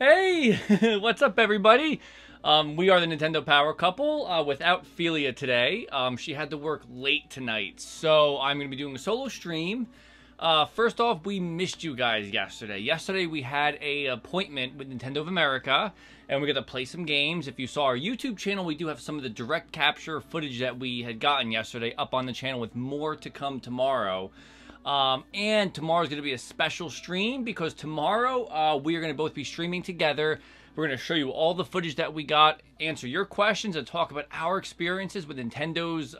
Hey, what's up, everybody? We are the Nintendo Power Couple without Felia today. She had to work late tonight, so I'm going to be doing a solo stream. First off, we missed you guys yesterday. Yesterday, we had an appointment with Nintendo of America, and we're going to play some games. If you saw our YouTube channel, we do have some of the direct capture footage that we had gotten yesterday up on the channel with more to come tomorrow. And tomorrow's going to be a special stream because tomorrow we are going to both be streaming together. We're going to show you all the footage that we got, answer your questions, and talk about our experiences with Nintendo's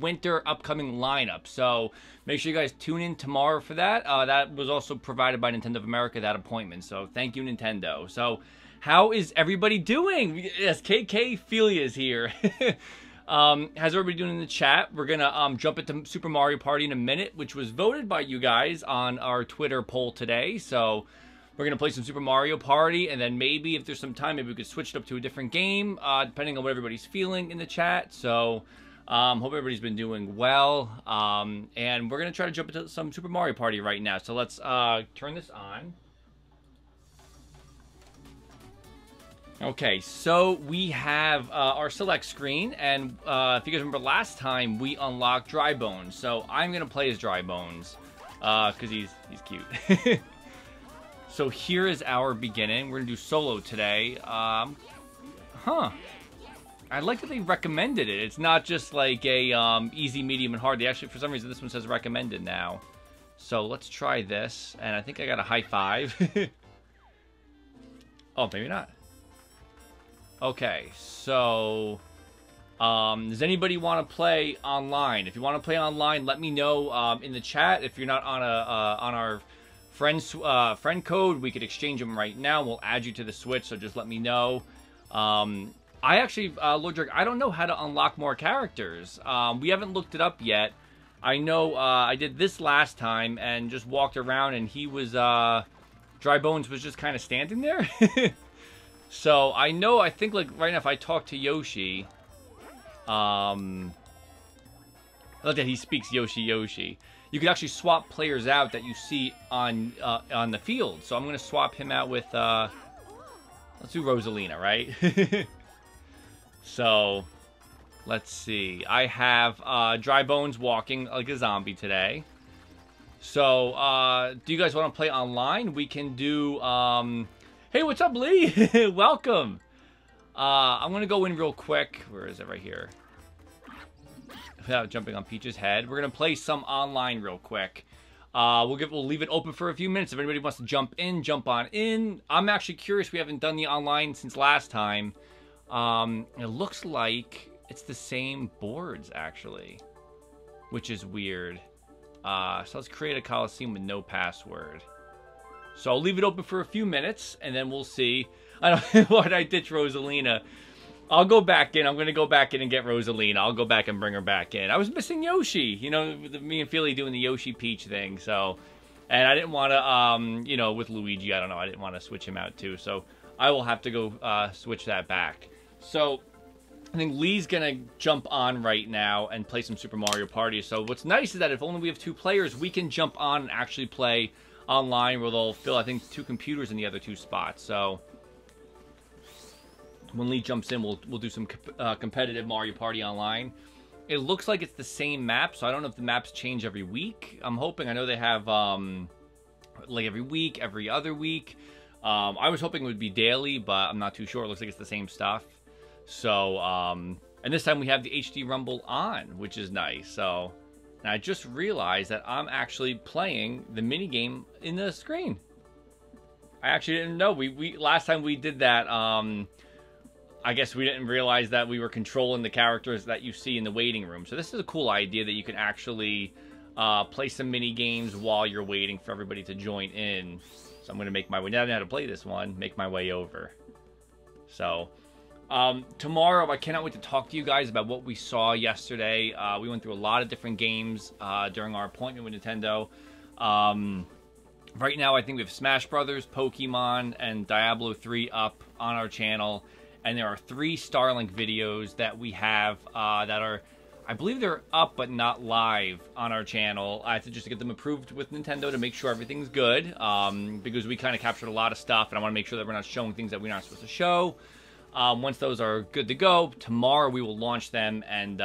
winter upcoming lineup. So make sure you guys tune in tomorrow for that. That was also provided by Nintendo of America, that appointment. So thank you, Nintendo. So how is everybody doing? Yes, KK Felia is here. How's everybody doing in the chat? We're gonna jump into Super Mario Party in a minute, which was voted by you guys on our Twitter poll today. So we're gonna play some Super Mario Party, and then maybe if there's some time, maybe we could switch it up to a different game, depending on what everybody's feeling in the chat. So hope everybody's been doing well. And we're gonna try to jump into some Super Mario Party right now. So let's turn this on. Okay, so we have our select screen, and if you guys remember last time, we unlocked Dry Bones. So I'm going to play as Dry Bones, because he's cute. So here is our beginning. We're going to do solo today. I like that they recommended it. It's not just like a easy, medium, and hard. They actually, for some reason, this one says recommended now. So let's try this, and I think I got a high five. Oh, maybe not. Okay, so does anybody want to play online? If you want to play online, let me know in the chat. If you're not on on our friend code, we could exchange them right now. We'll add you to the Switch, so just let me know. I actually, Lord Drake, I don't know how to unlock more characters. We haven't looked it up yet. I know I did this last time and just walked around, and he was Dry Bones was just kind of standing there. So, I think, like, right now, if I talk to Yoshi, look at he speaks Yoshi. You can actually swap players out that you see on the field. So I'm going to swap him out with, let's do Rosalina, right? So, let's see. I have Dry Bones walking like a zombie today. So, do you guys want to play online? We can do, hey, what's up, Lee? Welcome. I'm going to go in real quick. Where is it? Right here. Without jumping on Peach's head. We're going to play some online real quick. We'll leave it open for a few minutes. If anybody wants to jump in, jump on in. I'm actually curious. We haven't done the online since last time. It looks like it's the same boards, actually. Which is weird. So let's create a Coliseum with no password. So I'll leave it open for a few minutes, and then we'll see. I don't know why I ditch Rosalina. I'll go back in. I'm going to go back in and get Rosalina. I'll go back and bring her back in. I was missing Yoshi. You know, with me and Feely doing the Yoshi Peach thing. So, and I didn't want to, you know, with Luigi, I don't know. I didn't want to switch him out too. So I will have to go switch that back. So I think Lee's going to jump on right now and play some Super Mario Party. So what's nice is that if only we have 2 players, we can jump on and actually play online, where they'll fill, I think, 2 computers in the other 2 spots. So when Lee jumps in, we'll do some competitive Mario Party online. It looks like it's the same map, so I don't know if the maps change every week. I'm hoping. I know they have like every week, every other week. I was hoping it would be daily, but I'm not too sure. It looks like it's the same stuff. So and this time we have the HD Rumble on, which is nice. So. And I just realized that I'm actually playing the mini game in the screen. I actually didn't know. We last time we did that, I guess we didn't realize that we were controlling the characters that you see in the waiting room. So this is a cool idea that you can actually play some mini games while you're waiting for everybody to join in. So I'm going to make my way. Now I know how to play this one. Make my way over. So tomorrow, I cannot wait to talk to you guys about what we saw yesterday. We went through a lot of different games during our appointment with Nintendo. Right now, I think we have Smash Brothers, Pokemon, and Diablo 3 up on our channel. And there are 3 Starlink videos that we have that are, I believe they're up but not live on our channel. I have to just get them approved with Nintendo to make sure everything's good, because we kind of captured a lot of stuff, and I want to make sure that we're not showing things that we're not supposed to show. Once those are good to go, tomorrow we will launch them and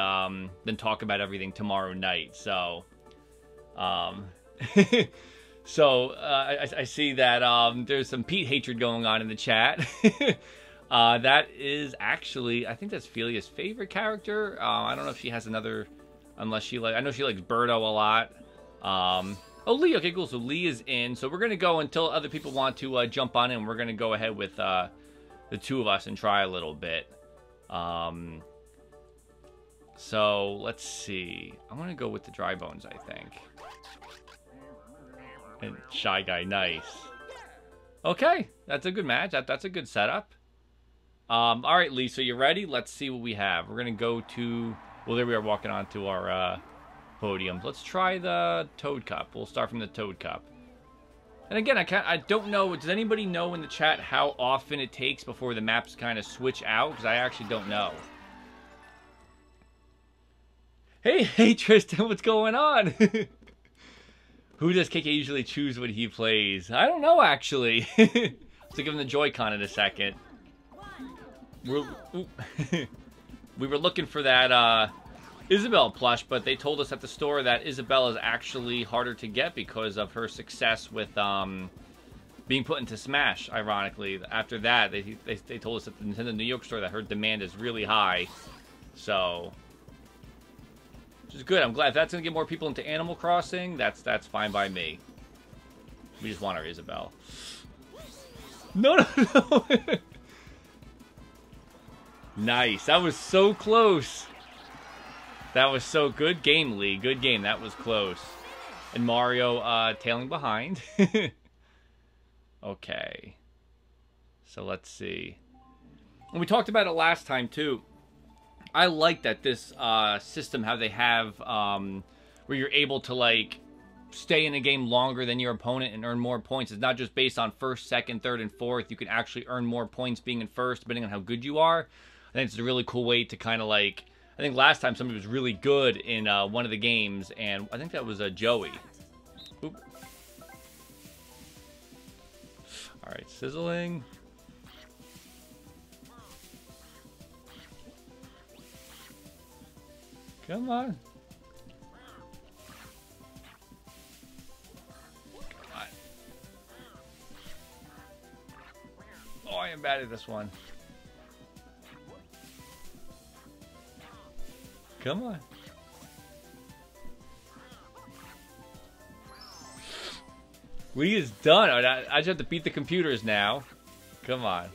then talk about everything tomorrow night. So, I see that there's some Pete hatred going on in the chat. That is actually, I think that's Felia's favorite character. I don't know if she has another, unless she I know she likes Birdo a lot. Oh, Lee, okay, cool. So Lee is in. So we're going to go until other people want to jump on in. We're going to go ahead with the two of us and try a little bit. So let's see. I'm going to go with the Dry Bones, I think. And Shy Guy, nice. Okay, that's a good match. That's a good setup. All right, Lee, so you ready? Let's see what we have. We're going to go to... Well, there we are walking onto our podium. Let's try the Toad Cup. We'll start from the Toad Cup. And again, I don't know. Does anybody know in the chat how often it takes before the maps kind of switch out? Because I actually don't know. Hey, Tristan, what's going on? Who does KK usually choose when he plays? I don't know, actually. Let's give him the Joy-Con in a second. We were looking for that Isabelle plush, but they told us at the store that Isabelle is actually harder to get because of her success with being put into Smash, ironically. After that, they told us at the Nintendo New York store that her demand is really high. So, which is good. I'm glad. If that's going to get more people into Animal Crossing, that's fine by me. We just want our Isabelle. No. Nice. That was so close. That was so good game, Lee. Good game. That was close. And Mario tailing behind. Okay. So let's see. And we talked about it last time, too. I like that this system, how they have where you're able to, like, stay in a game longer than your opponent and earn more points. It's not just based on first, second, third, and fourth. You can actually earn more points being in first, depending on how good you are. I think it's a really cool way to kind of, like... I think last time somebody was really good in one of the games, and I think that was Joey. Oop. Alright, sizzling. Come on. Come on. Oh, I am bad at this one. Come on. Lee is done. I just have to beat the computers now. Come on.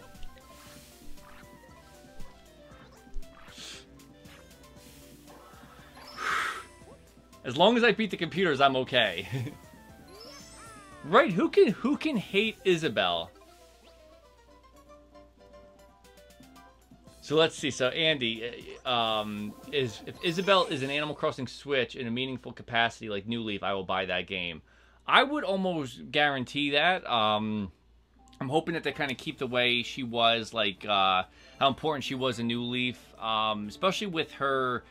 As long as I beat the computers, I'm okay. Right? Who can hate Isabelle? So let's see. So Andy, if Isabelle is an Animal Crossing Switch in a meaningful capacity like New Leaf, I will buy that game. I would almost guarantee that. I'm hoping that they kind of keep the way she was, like how important she was in New Leaf, especially with her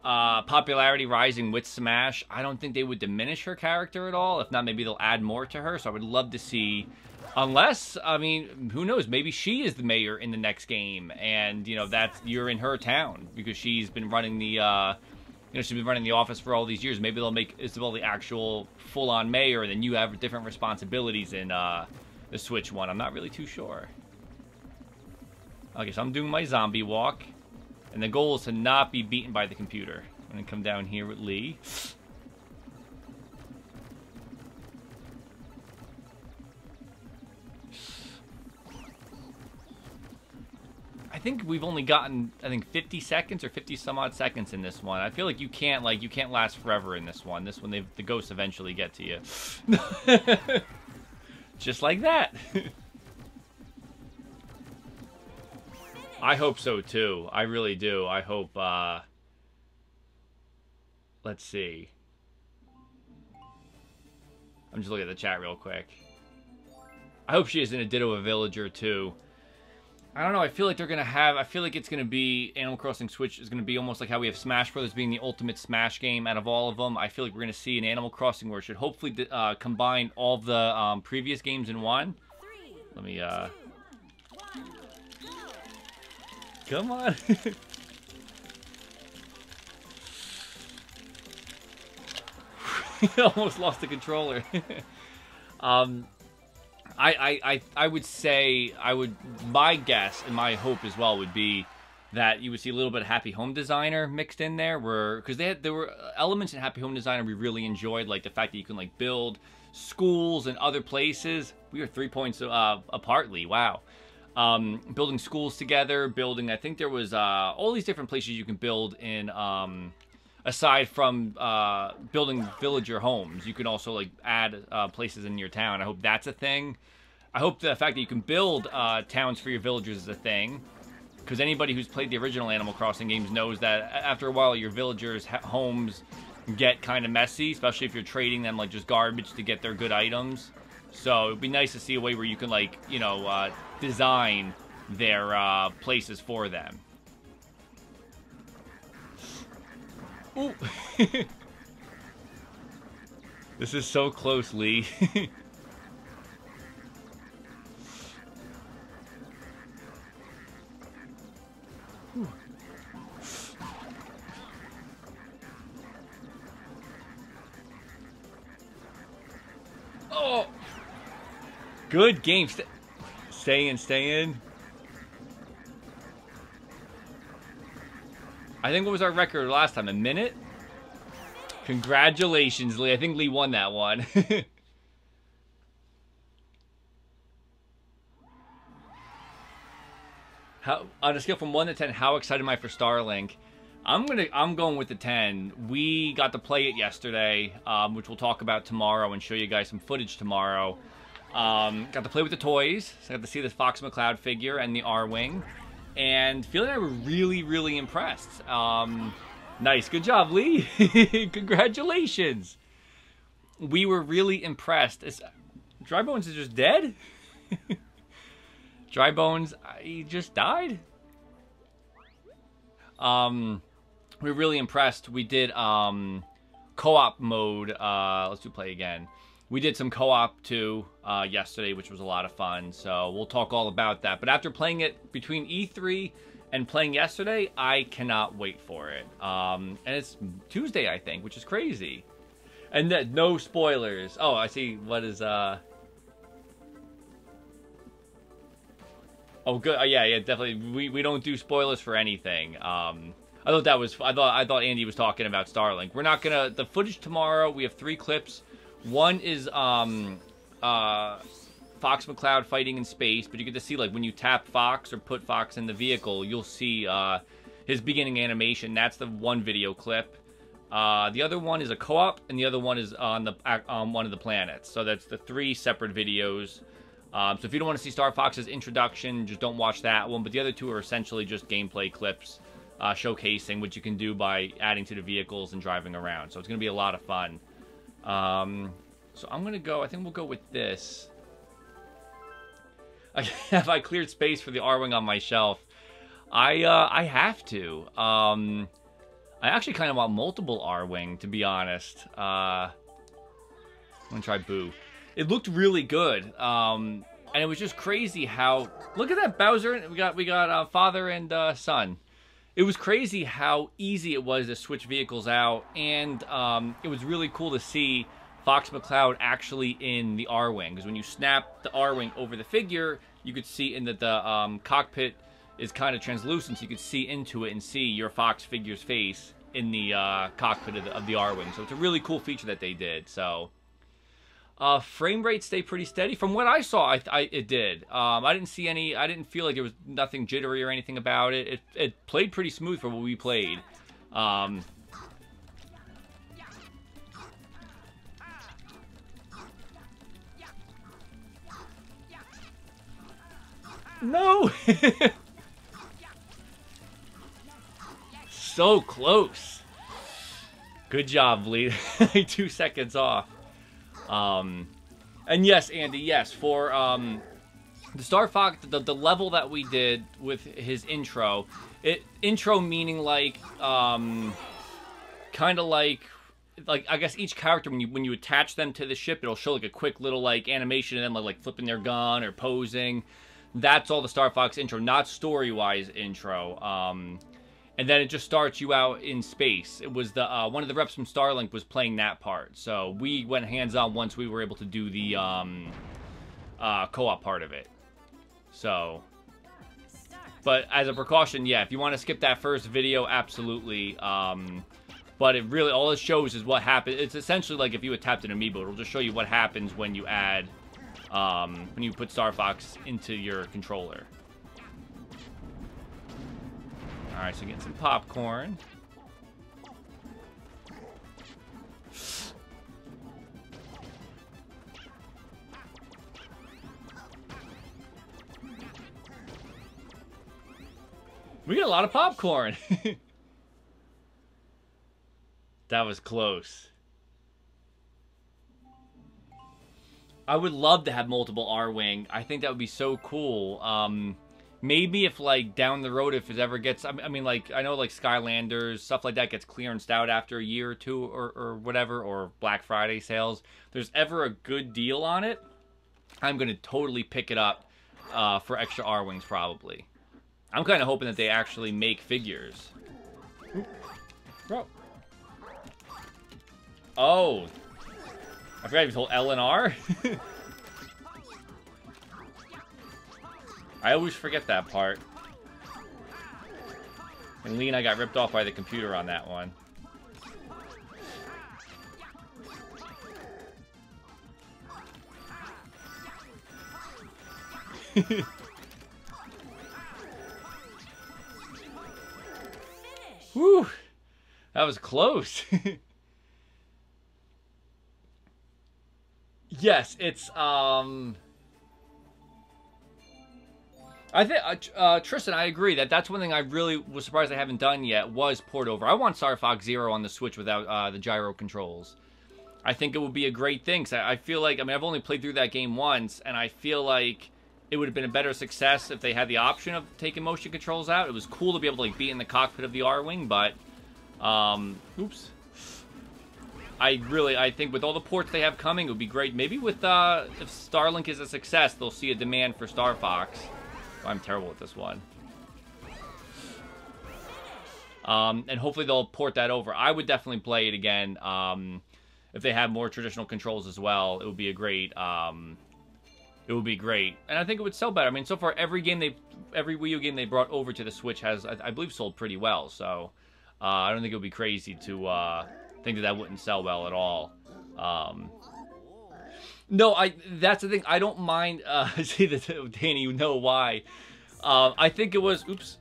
popularity rising with Smash. I don't think they would diminish her character at all. If not, maybe they'll add more to her. So I would love to see. Unless, I mean, who knows? Maybe she is the mayor in the next game, and you know you're in her town because she's been running the, she's been running the office for all these years. Maybe they'll make Isabelle the actual full-on mayor, and then you have different responsibilities in the Switch one. I'm not really too sure. Okay, so I'm doing my zombie walk, and the goal is to not be beaten by the computer. I'm gonna come down here with Lee. I think we've only gotten, 50 seconds or 50 some odd seconds in this one. I feel like you can't last forever in this one. This one, the ghosts eventually get to you. Just like that. I hope so too. I really do. I hope, let's see. I'm just looking at the chat real quick. I hope she is in a Ditto a Villager too. I don't know. I feel like they're gonna have. I feel like it's gonna be Animal Crossing Switch is gonna be almost like how we have Smash Brothers being the ultimate Smash game out of all of them. I feel like we're gonna see an Animal Crossing where it should hopefully combine all of the previous games in one. Let me. Come on. Almost lost the controller. I would say, my guess and my hope as well would be that you would see a little bit of Happy Home Designer mixed in there, because there were elements in Happy Home Designer we really enjoyed, like the fact that you can like build schools and other places. We were 3 points apart, Lee. Wow. Building schools together, I think there was all these different places you can build in, aside from building villager homes. You can also like add places in your town. I hope that's a thing. I hope the fact that you can build towns for your villagers is a thing, because anybody who's played the original Animal Crossing games knows that after a while your villagers' homes get kind of messy, especially if you're trading them like just garbage to get their good items. So it'd be nice to see a way where you can, like, you know, design their places for them. Ooh. This is so close, Lee. Oh, good game. Stay in. I think what was our record last time? A minute? Congratulations, Lee. I think Lee won that one. On a scale from 1 to 10, how excited am I for Starlink? I'm going with the 10. We got to play it yesterday, which we'll talk about tomorrow and show you guys some footage tomorrow. Got to play with the toys, so I got to see the Fox McCloud figure and the R-Wing. And Felia and I were really, really impressed. Nice. Good job, Lee. Congratulations. We were really impressed. Dry Bones is just dead? Dry Bones, he just died? We were really impressed. We did co-op mode. Let's do play again. We did some co-op too yesterday, which was a lot of fun. So we'll talk all about that. But after playing it between E3 and playing yesterday, I cannot wait for it. And it's Tuesday, I think, which is crazy. And then no spoilers. Oh, I see. What is Oh, good. Yeah, definitely. We don't do spoilers for anything. I thought Andy was talking about Starlink. We're not gonna. The footage tomorrow. We have 3 clips. One is Fox McCloud fighting in space, but you get to see, like, when you tap Fox or put Fox in the vehicle, you'll see his beginning animation. That's the one video clip. The other one is a co-op, and the other one is on one of the planets. So that's the 3 separate videos. So if you don't want to see Star Fox's introduction, just don't watch that one. But the other 2 are essentially just gameplay clips showcasing what you can do by adding to the vehicles and driving around. So it's going to be a lot of fun. So I'm going to go, I think we'll go with this. Have I cleared space for the R-Wing on my shelf? I have to. I actually kind of want multiple R-Wing, to be honest. I'm going to try Boo. It looked really good. And it was just crazy how, look at that, Bowser. We got father and son. It was crazy how easy it was to switch vehicles out, and it was really cool to see Fox McCloud actually in the R-Wing, because when you snap the R-Wing over the figure, you could see in that the cockpit is kind of translucent, so you could see into it and see your Fox figure's face in the cockpit of the R-Wing. So it's a really cool feature that they did. So frame rate stayed pretty steady. From what I saw, it did. I didn't see any, I didn't feel like there was nothing jittery or anything about it. It played pretty smooth for what we played. No! So close. Good job, Lee. 2 seconds off. And yes, Andy, yes, for the Star Fox, the level that we did with his intro, intro meaning like, kind of like I guess each character, when you attach them to the ship, it'll show like a quick little like animation of them like flipping their gun or posing. That's all the Star Fox intro, not story-wise intro. And then it just starts you out in space. It was the one of the reps from Starlink was playing that part, so we went hands-on once we were able to do the co-op part of it. So, but as a precaution, yeah, if you want to skip that first video, absolutely. But it really, all it shows is what happens. It's essentially like if you had tapped an amiibo, it'll just show you what happens when you add, when you put Star Fox into your controller. Alright, so get some popcorn. We get a lot of popcorn. That was close. I would love to have multiple R-Wing. I think that would be so cool. Maybe if, like, down the road, if it ever gets... I mean, like, I know, like, Skylanders, stuff like that gets clearanced out after a year or two or whatever, or Black Friday sales. If there's ever a good deal on it, I'm going to totally pick it up for extra R-Wings, probably. I'm kind of hoping that they actually make figures. Bro. Oh. I forgot you told L and R. I always forget that part. And Lee and I got ripped off by the computer on that one. Whew. That was close. Yes, it's, I think, Tristan, I agree that's one thing I really was surprised I haven't done yet, was port over. I want Star Fox Zero on the Switch without the gyro controls. I think it would be a great thing. So I feel like, I mean, I've only played through that game once, and I feel like it would have been a better success if they had the option of taking motion controls out. It was cool to be able to, like, be in the cockpit of the R-Wing, but, oops. I think with all the ports they have coming, it would be great. Maybe with, if Starlink is a success, they'll see a demand for Star Fox. Oh, I'm terrible with this one. And hopefully they'll port that over. I would definitely play it again. If they have more traditional controls as well, it would be a great, it would be great. And I think it would sell better. I mean, so far, every Wii U game they brought over to the Switch has, I believe, sold pretty well. So, I don't think it would be crazy to, think that wouldn't sell well at all. No, that's the thing. I don't mind, see that, Danny, you know why. I think it was, oops.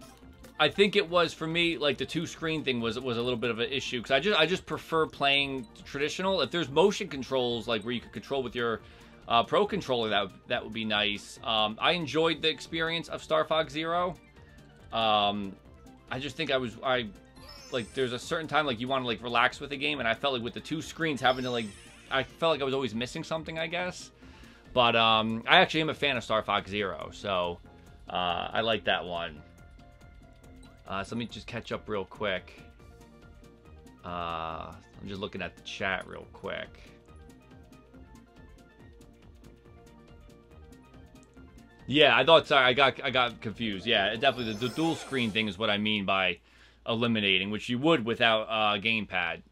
I think it was, for me, like, the two-screen thing was a little bit of an issue. Because I just prefer playing traditional. If there's motion controls, like, where you could control with your Pro Controller, that would be nice. I enjoyed the experience of Star Fox Zero. I just think like, there's a certain time, like, you want to, like, relax with a game, and I felt like with the two screens, having to, like, I felt like I was always missing something, I guess. But, I actually am a fan of Star Fox Zero, so, I like that one. So let me just catch up real quick. I'm just looking at the chat real quick. Yeah, I thought, sorry, I got confused. Yeah, definitely the dual screen thing is what I mean by eliminating, which you would without gamepad.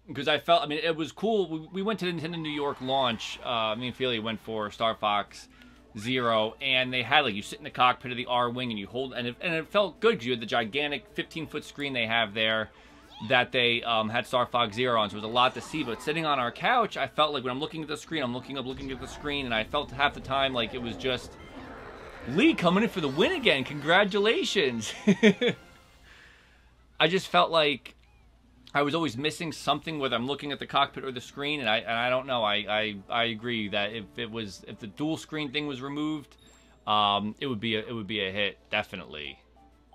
Because I felt, I mean, it was cool. We went to the Nintendo New York launch. Me and Felia went for Star Fox Zero, and they had, like, you sit in the cockpit of the R-Wing and you hold, and it felt good because you had the gigantic 15-foot screen they have there that they had Star Fox Zero on, so it was a lot to see. But sitting on our couch, I felt like when I'm looking at the screen, I'm looking at the screen, and I felt half the time like it was just Lee coming in for the win again. Congratulations. I just felt like I was always missing something, whether I'm looking at the cockpit or the screen, and I don't know. I agree that if the dual screen thing was removed, it would be a hit, definitely.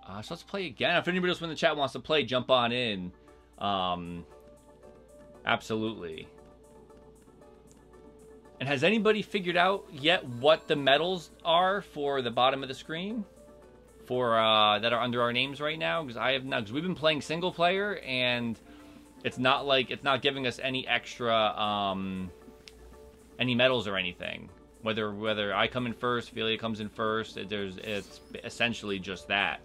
So let's play again. If anybody else in the chat wants to play, jump on in. Absolutely. And has anybody figured out yet what the medals are for the bottom of the screen? For that are under our names right now? Because I have not. Because we've been playing single player, and it's not giving us any extra any medals or anything. Whether I come in first, Felia comes in first, it's essentially just that.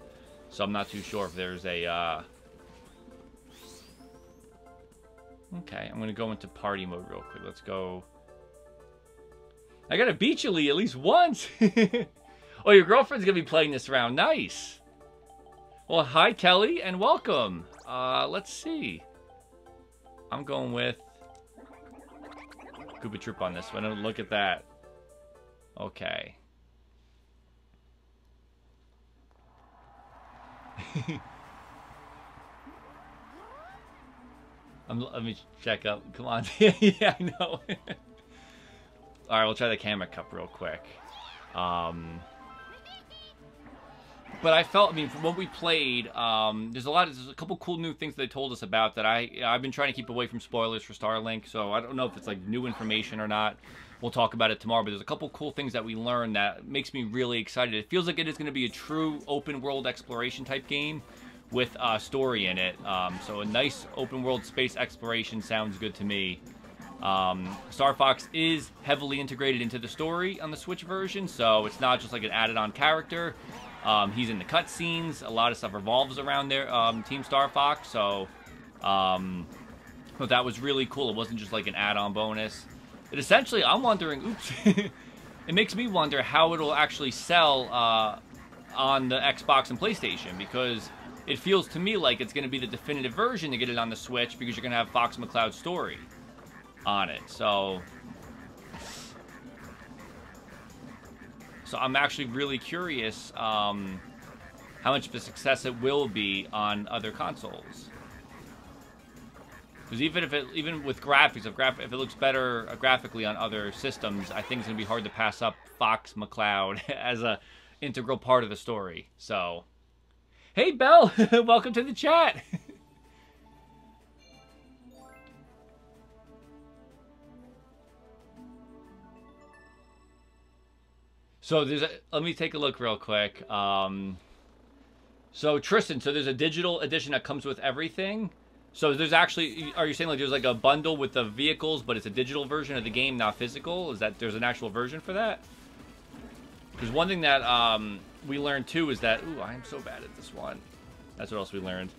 So I'm not too sure if there's a. Okay, I'm gonna go into party mode real quick. Let's go. I gotta beat you, Lee, at least once. Oh, your girlfriend's gonna be playing this round. Nice. Well, hi, Kelly, and welcome. Let's see. I'm going with Koopa Troop on this one. Oh, look at that. Okay. Let me check up. Come on. Yeah, I know. Alright, we'll try the camera cup real quick. But I felt, I mean, from what we played, there's a couple cool new things they told us about that I've been trying to keep away from spoilers for Starlink, so I don't know if it's like new information or not. We'll talk about it tomorrow, but there's a couple cool things that we learned that makes me really excited. It feels like it is going to be a true open world exploration type game with a story in it. So a nice open world space exploration sounds good to me. Star Fox is heavily integrated into the story on the Switch version, so it's not just like an added on character. He's in the cutscenes. A lot of stuff revolves around their Team Star Fox, so that was really cool. It wasn't just like an add-on bonus. It essentially, I'm wondering, oops, it makes me wonder how it'll actually sell on the Xbox and PlayStation, because it feels to me like it's going to be the definitive version to get it on the Switch, because you're going to have Fox McCloud's story on it. So I'm actually really curious how much of a success it will be on other consoles. Because even with graphics, if it looks better graphically on other systems, I think it's gonna be hard to pass up Fox McCloud as a integral part of the story. So, hey Belle, welcome to the chat. So let me take a look real quick. So Tristan, so there's a digital edition that comes with everything. So there's actually, are you saying like there's like a bundle with the vehicles, but it's a digital version of the game, not physical? Is that there's an actual version for that? Because one thing that we learned too is that, ooh, I am so bad at this one. That's what else we learned.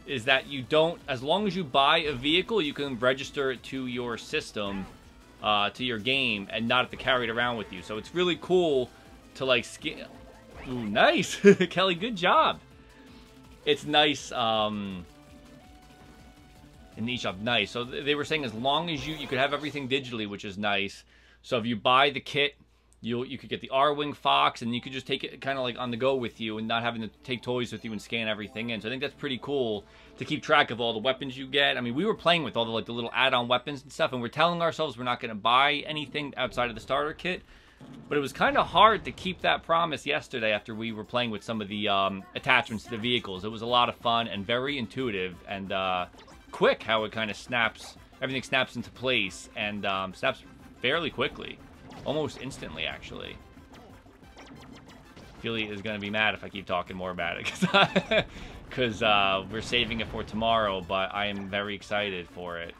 Is that you don't, as long as you buy a vehicle, you can register it to your system, to your game, and not have to carry it around with you. So it's really cool to like skin. Ooh, nice, Kelly, good job. It's nice, in each of nice. So they were saying as long as you could have everything digitally, which is nice. So if you buy the kit, you could get the R-Wing Fox, and you could just take it kind of like on the go with you, and not having to take toys with you and scan everything in. So I think that's pretty cool to keep track of all the weapons you get. I mean, we were playing with all the the little add-on weapons and stuff, and we're telling ourselves we're not going to buy anything outside of the starter kit. But it was kind of hard to keep that promise yesterday after we were playing with some of the attachments to the vehicles. It was a lot of fun and very intuitive and quick how it kind of snaps, everything snaps into place and snaps fairly quickly. Almost instantly, actually. Felia is going to be mad if I keep talking more about it because we're saving it for tomorrow, but I am very excited for it.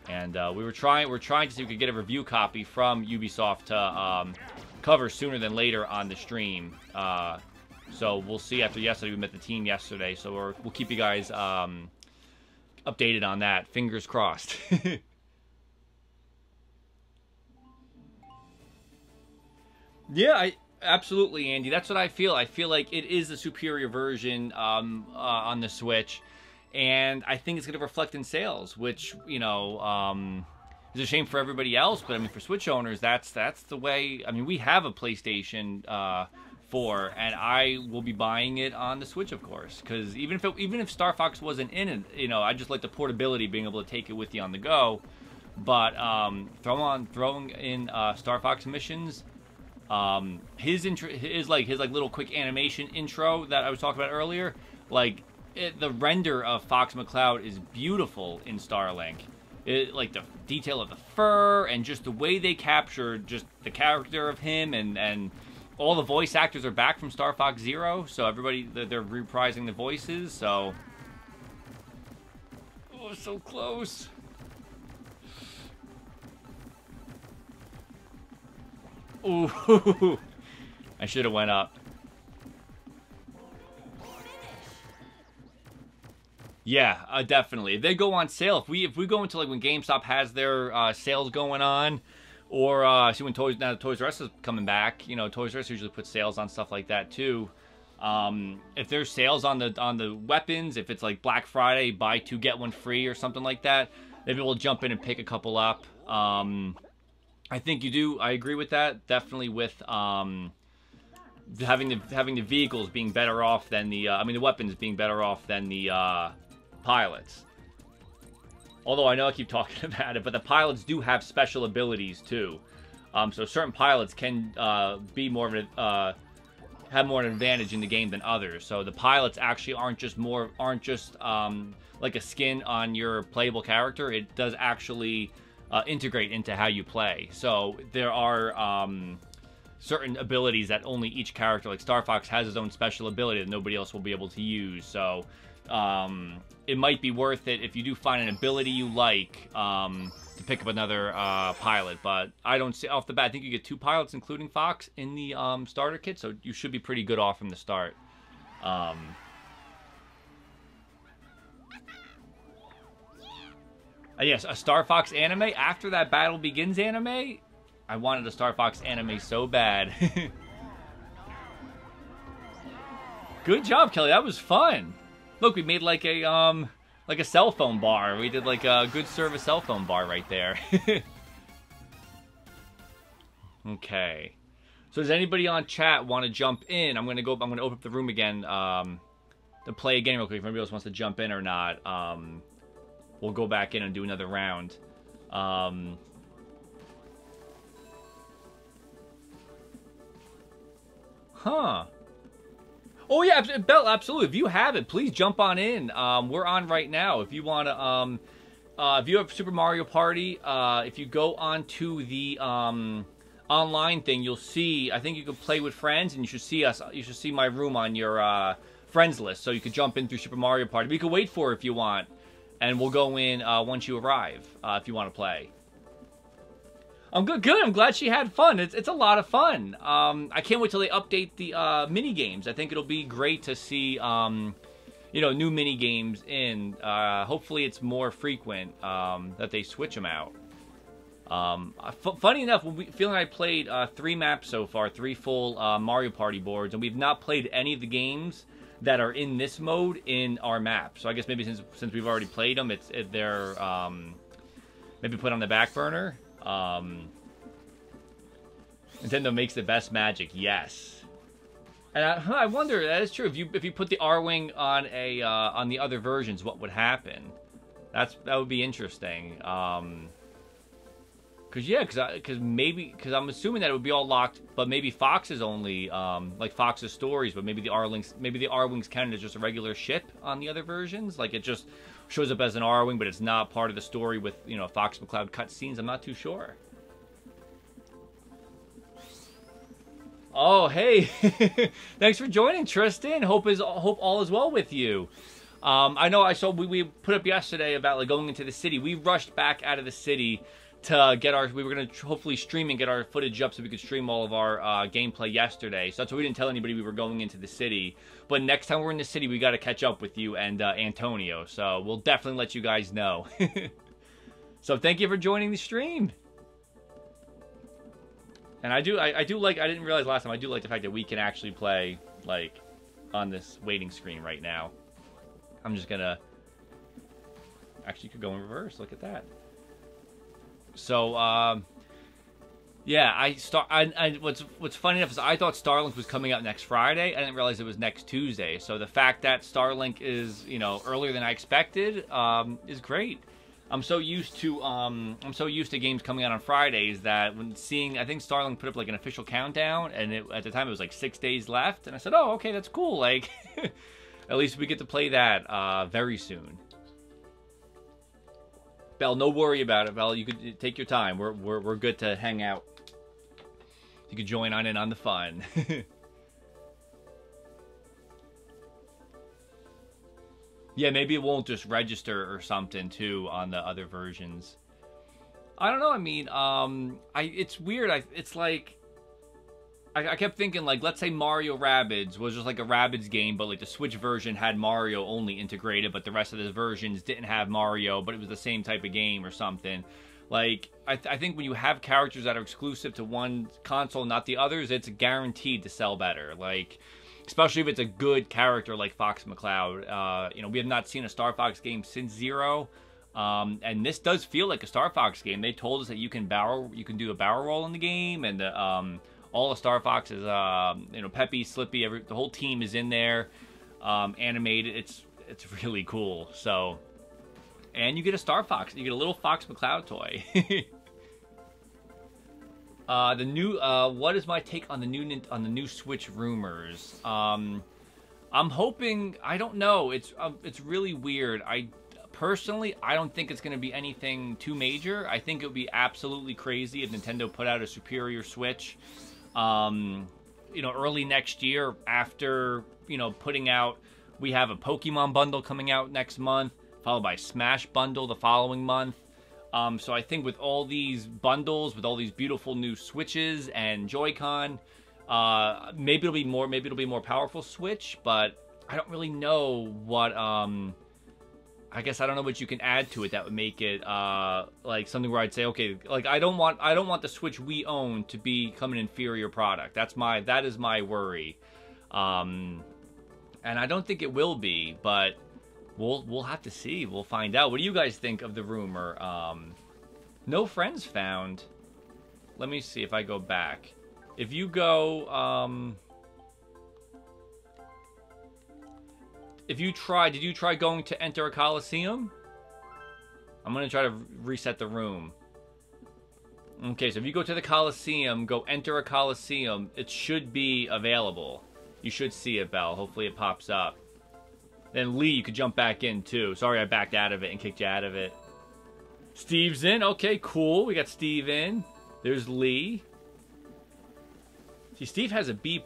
And we're trying to see if we could get a review copy from Ubisoft to cover sooner than later on the stream. So we'll see after yesterday. We met the team yesterday, so we'll keep you guys updated on that. Fingers crossed. Yeah, absolutely, Andy. That's what I feel. I feel like it is a superior version on the Switch. And I think it's going to reflect in sales, which, you know, is a shame for everybody else. But, I mean, for Switch owners, that's the way. I mean, we have a PlayStation 4, and I will be buying it on the Switch, of course. Because even if Star Fox wasn't in it, you know, I just like the portability, being able to take it with you on the go. But throwing in Star Fox missions, his little quick animation intro that I was talking about earlier, the render of Fox McCloud is beautiful in Starlink. The detail of the fur and just the way they captured just the character of him, and all the voice actors are back from Star Fox Zero, so everybody, they're reprising the voices, so... Oh, so close. Ooh, I should have went up. Yeah, definitely. If they go on sale, if we go into like when GameStop has their sales going on, or see when Toys R Us is coming back, you know, Toys R Us usually puts sales on stuff like that too. If there's sales on the weapons, if it's like Black Friday, buy two get one free or something like that, maybe we'll jump in and pick a couple up. I think you do. I agree with that. Definitely with having the vehicles being better off than the the weapons being better off than the pilots. Although I know I keep talking about it, but the pilots do have special abilities too. So certain pilots can be more of an have more of an advantage in the game than others. So the pilots actually aren't just like a skin on your playable character. It does actually integrate into how you play. So there are certain abilities that only each character, like Star Fox, has his own special ability that nobody else will be able to use. So it might be worth it if you do find an ability you like to pick up another pilot. But I don't see off the bat. I think you get 2 pilots, including Fox, in the starter kit. So you should be pretty good off from the start. Yes, a Star Fox anime. After that Battle Begins anime, I wanted a Star Fox anime so bad. Good job, Kelly. That was fun. Look, we made like a cell phone bar. We did like a good service cell phone bar right there. Okay. So does anybody on chat want to jump in? I'm gonna open up the room again to play again real quick. If anybody else wants to jump in or not. We'll go back in and do another round. Huh. Oh, yeah, Bell, absolutely. If you have it, please jump on in. We're on right now. If you want to, if you have Super Mario Party, if you go on to the online thing, you'll see, I think you can play with friends, and you should see us. You should see my room on your friends list, so you could jump in through Super Mario Party. But you can wait for it if you want. And we'll go in once you arrive, if you want to play. I'm good. I'm glad she had fun. It's a lot of fun. I can't wait till they update the mini games. I think it'll be great to see, new mini games in. Hopefully, it's more frequent that they switch them out. Funny enough, Felia and I played 3 maps so far, 3 full Mario Party boards, and we've not played any of the games that are in this mode in our map. So I guess maybe since we've already played them, they're maybe put on the back burner. Nintendo makes the best magic, yes. And I wonder, that is true. If you put the R-Wing on on the other versions, what would happen? That would be interesting. Because I'm assuming that it would be all locked, but maybe Fox is only like Fox's stories, but maybe the R-Wings counted as just a regular ship on the other versions. Like it just shows up as an R-Wing, but it's not part of the story with Fox McCloud cutscenes. I'm not too sure. Oh, hey, thanks for joining, Tristan. Hope all is well with you. I know I saw we put up yesterday about like going into the city. We rushed back out of the city to get we were going to hopefully stream and get our footage up so we could stream all of our gameplay yesterday. So that's why we didn't tell anybody we were going into the city. But next time we're in the city, we got to catch up with you and Antonio. So we'll definitely let you guys know. So thank you for joining the stream. And I didn't realize last time, I do like the fact that we can actually play, like, on this waiting screen right now. I'm just going to... Actually, you could go in reverse. Look at that. So, yeah, what's funny enough is I thought Starlink was coming out next Friday. I didn't realize it was next Tuesday. So the fact that Starlink is, earlier than I expected, is great. I'm so used to games coming out on Fridays that when I think Starlink put up like an official countdown, and at the time it was like 6 days left, and I said, oh, okay, that's cool. Like, at least we get to play that very soon. Belle, no worry about it, Belle. You could take your time. We're good to hang out. You could join on in on the fun. Yeah, maybe it won't just register or something too on the other versions. I don't know. I mean, it's weird. It's like I kept thinking, like, let's say Mario Rabbids was just like a Rabbids game, but like the Switch version had Mario only integrated, but the rest of the versions didn't have Mario, but it was the same type of game or something. Like, I think when you have characters that are exclusive to one console, not the others, it's guaranteed to sell better. Like, especially if it's a good character like Fox McCloud. You know, we have not seen a Star Fox game since Zero. And this does feel like a Star Fox game. They told us that you can do a barrel roll in the game, and all the Star Foxes, you know, Peppy, Slippy, the whole team is in there, animated. It's really cool. So, and you get a Star Fox. You get a little Fox McCloud toy. The new, what is my take on the new Switch rumors? I'm hoping, I don't know. It's really weird. Personally, I don't think it's going to be anything too major. I think it would be absolutely crazy if Nintendo put out a superior Switch, you know, early next year after, you know, putting out, we have a Pokemon bundle coming out next month, followed by Smash bundle the following month. So I think with all these bundles, with all these beautiful new Switches and Joy-Con, maybe it'll be more powerful Switch, but I don't really know what, I guess I don't know what you can add to it that would make it like something where I'd say, okay, like I don't want the Switch we own to become an inferior product. That is my worry, and I don't think it will be, but we'll have to see. We'll find out. What do you guys think of the rumor? No friends found. Let me see if I go back. If you go, if you try, did you try going to enter a Coliseum? I'm going to try to reset the room. Okay, so if you go to the Coliseum, go enter a Coliseum, it should be available. You should see it, Belle. Hopefully it pops up. Then Lee, you could jump back in too. Sorry I backed out of it and kicked you out of it. Steve's in. Okay, cool. We got Steve in. There's Lee. See, Steve has a B+,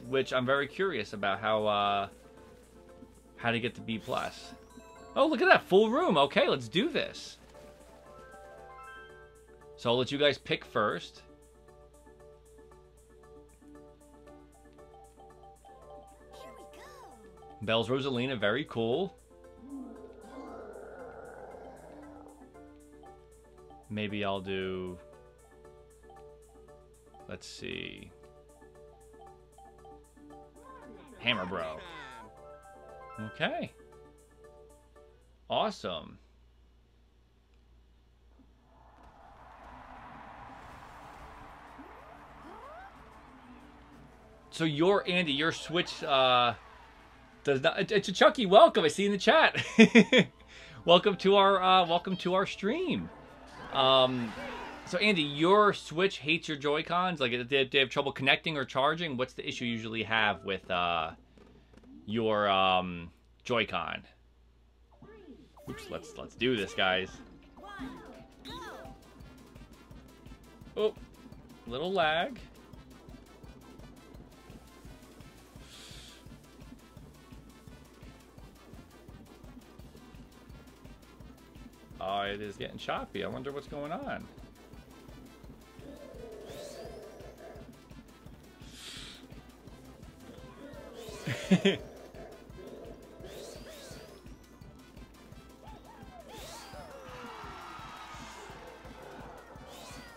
which I'm very curious about how to get to B+. Oh, look at that. Full room. Okay, let's do this. So I'll let you guys pick first. Here we go. Belle's Rosalina, very cool. Maybe I'll do... Let's see. Hammer Bro. Okay. Awesome. So Andy, your Switch does not. It's a Chucky. Welcome. I see in the chat. welcome to our stream. So Andy, your Switch hates your Joy-Cons. Like, do they have trouble connecting or charging? What's the issue you usually have with your Joy-Con? Oops, let's do this, guys. Oh, little lag. Oh, it is getting choppy. I wonder what's going on.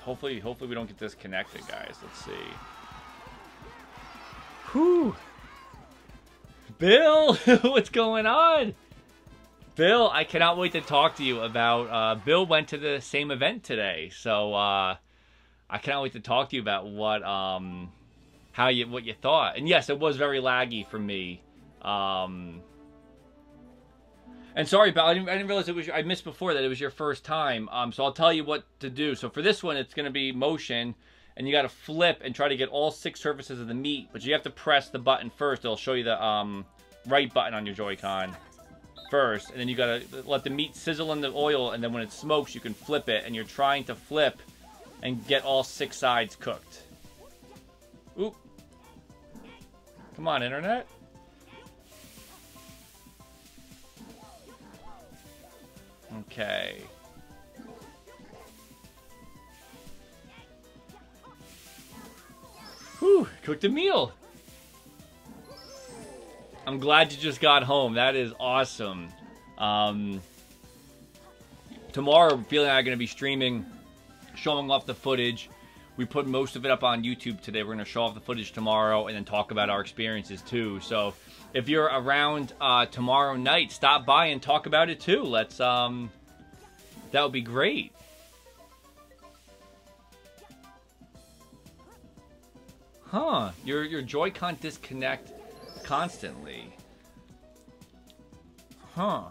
Hopefully we don't get disconnected, guys. Let's see. Whew. Bill, what's going on? Bill, I cannot wait to talk to you about, Bill went to the same event today, so, I cannot wait to talk to you about what you thought. And yes, it was very laggy for me. And sorry, Bill, I didn't realize I missed before that it was your first time. So I'll tell you what to do. So for this one, it's going to be motion, and you got to flip and try to get all 6 surfaces of the meat, but you have to press the button first. It'll show you the right button on your Joy-Con. first, and then you gotta let the meat sizzle in the oil, and then when it smokes, you can flip it, and you're trying to flip and get all 6 sides cooked. Oop. Come on, internet. Okay. Whew, cooked a meal. I'm glad you just got home. That is awesome. Tomorrow, Felia and I are going to be streaming, showing off the footage. We put most of it up on YouTube today. We're going to show off the footage tomorrow and then talk about our experiences too. So if you're around tomorrow night, stop by and talk about it too. Let's, that would be great. Huh, your Joy-Con disconnect constantly. Huh.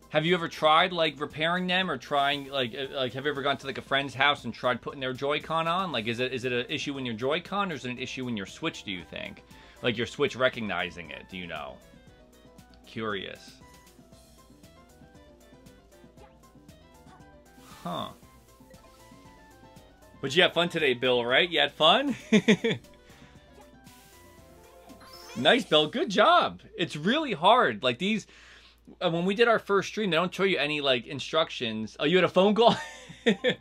Have you ever tried, like, repairing them or trying, like have you ever gone to, like, a friend's house and tried putting their Joy-Con on? Like, is it an issue in your Joy-Con or is it an issue in your Switch, do you think? Like, your Switch recognizing it, do you know? Curious. Huh. But you had fun today, Bill, right? You had fun? Nice, Bill. Good job. It's really hard. Like, these... when we did our first stream, they don't show you any, like, instructions. Oh, you had a phone call? They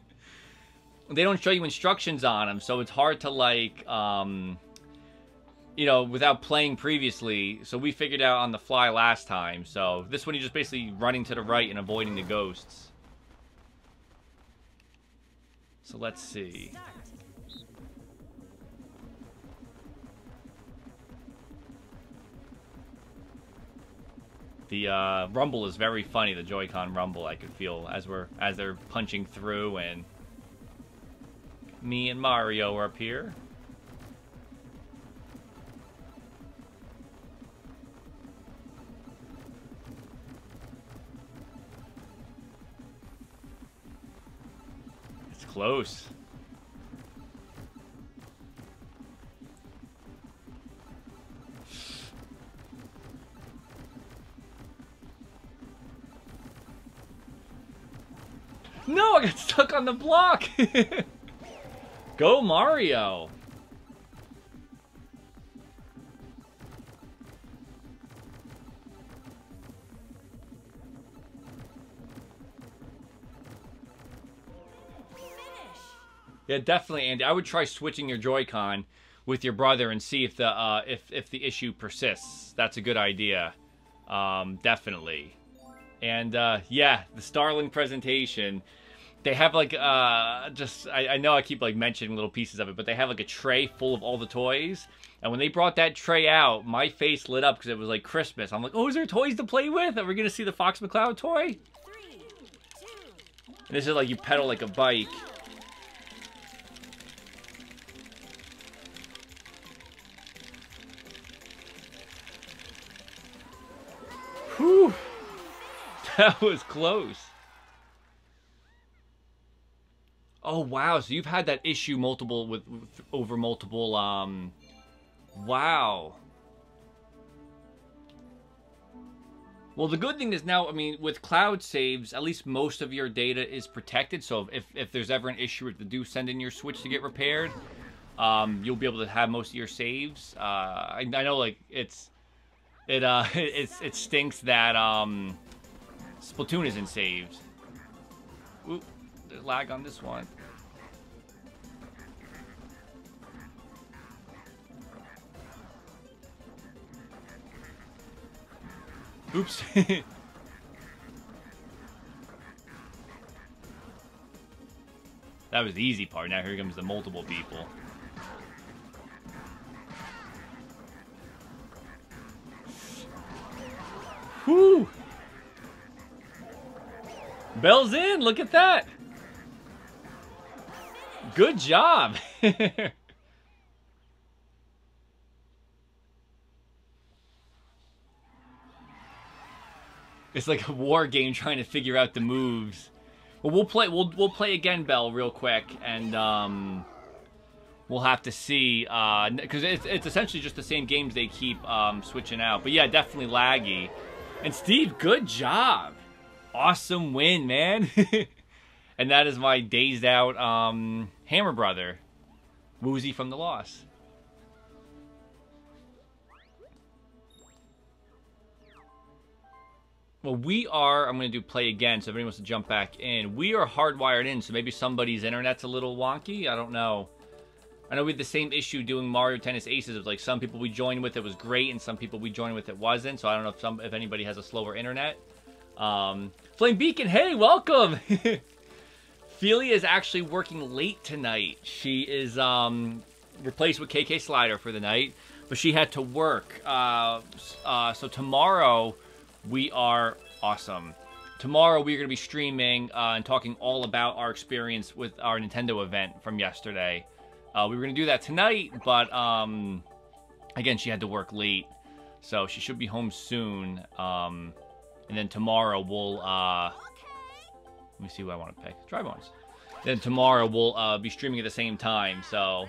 don't show you instructions on them, so it's hard to, like, you know, without playing previously. So we figured out on the fly last time. So this one, you're just basically running to the right and avoiding the ghosts. So let's see. The rumble is very funny. The Joy-Con rumble, I could feel as they're punching through, and me and Mario are up here. It's close. No, I got stuck on the block. Go Mario. Yeah, definitely, Andy. I would try switching your Joy-Con with your brother and see if the issue persists. That's a good idea. Definitely. And yeah, the Starling presentation, they have like I know I keep like mentioning little pieces of it, but they have like a tray full of all the toys. And when they brought that tray out, my face lit up because it was like Christmas. I'm like, oh, is there toys to play with? Are we gonna see the Fox McCloud toy? 3, 2. And this is like you pedal like a bike. Whew. That was close. Oh wow, so you've had that issue over multiple wow. Well, the good thing is now, I mean, with cloud saves, at least most of your data is protected. So if there's ever an issue with the do send in your Switch to get repaired, you'll be able to have most of your saves. I know, like it stinks that Splatoon isn't saved. Oop, there's lag on this one. Oops. That was the easy part. Now here comes the multiple people. Whew! Bell's in! Look at that! Good job! It's like a war game trying to figure out the moves. Well, we'll play again, Bell, real quick, and we'll have to see, because it's essentially just the same games they keep switching out. But yeah, definitely laggy. And Steve, good job. Awesome win, man. And that is my dazed out Hammer brother, Woozy from the loss. Well, we are, I'm going to do play again, so if anyone wants to jump back in. We are hardwired in, so maybe somebody's internet's a little wonky. I don't know. I know we had the same issue doing Mario Tennis Aces. It was like some people we joined with it was great, and some people we joined with it wasn't. So I don't know if anybody has a slower internet. Flame Beacon, hey, welcome! Felia is actually working late tonight. She is replaced with KK Slider for the night, but she had to work. So tomorrow... we are awesome. Tomorrow we are going to be streaming and talking all about our experience with our Nintendo event from yesterday. We were going to do that tonight, but again, she had to work late. So she should be home soon. And then tomorrow we'll... let me see what I want to pick. Dry Bones. Then tomorrow we'll be streaming at the same time, so...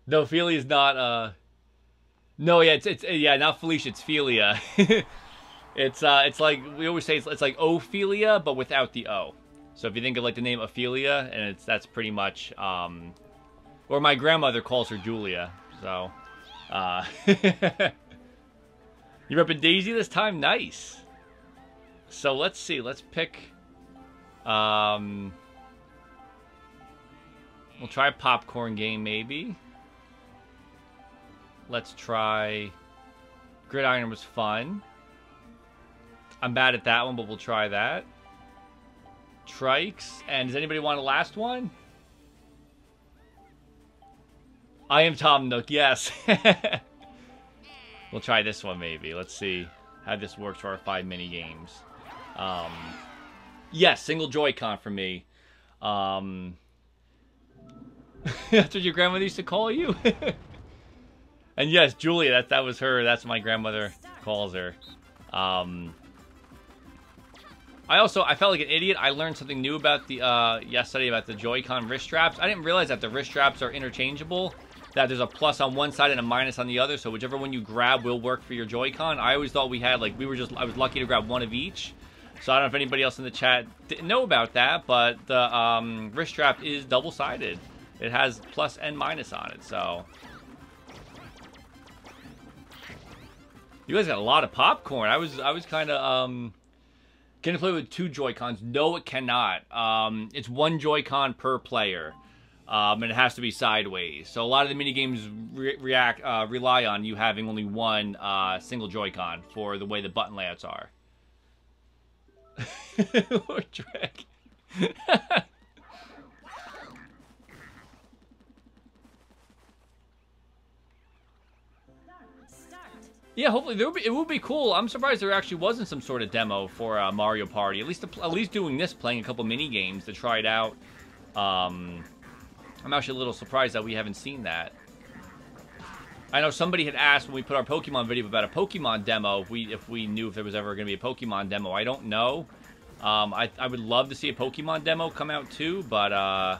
No, Felia's not... No, yeah, it's yeah, not Felicia, it's Felia. It's like we always say, it's like Ophelia, but without the O. So if you think of like the name Ophelia, and that's pretty much or my grandmother calls her Julia. So you're up in Daisy this time, nice. So let's see, let's pick. We'll try a popcorn game maybe. Let's try... Gridiron was fun. I'm bad at that one, but we'll try that. Trikes. And does anybody want a last one? I am Tom Nook, yes. We'll try this one maybe. Let's see how this works for our 5 mini games. Yes, single Joy-Con for me. That's what your grandmother used to call you? And yes, Julia, that was her. That's what my grandmother calls her. I felt like an idiot. I learned something new about the yesterday about the Joy-Con wrist straps. I didn't realize that the wrist straps are interchangeable. That there's a plus on one side and a minus on the other. So whichever one you grab will work for your Joy-Con. I always thought we had like I was lucky to grab one of each. So I don't know if anybody else in the chat didn't know about that, but the wrist strap is double-sided. It has plus and minus on it. So. You guys got a lot of popcorn. I was kind of, can it play with 2 Joy-Cons? No, it cannot. It's 1 Joy-Con per player. And it has to be sideways. So a lot of the minigames rely on you having only 1 single Joy-Con for the way the button layouts are. Lord Drake. Yeah, hopefully it would be cool. I'm surprised there actually wasn't some sort of demo for Mario Party. At least doing this, playing a couple mini games to try it out. I'm actually a little surprised that we haven't seen that. I know somebody had asked when we put our Pokemon video about a Pokemon demo if we knew if there was ever going to be a Pokemon demo. I don't know. I would love to see a Pokemon demo come out too, but I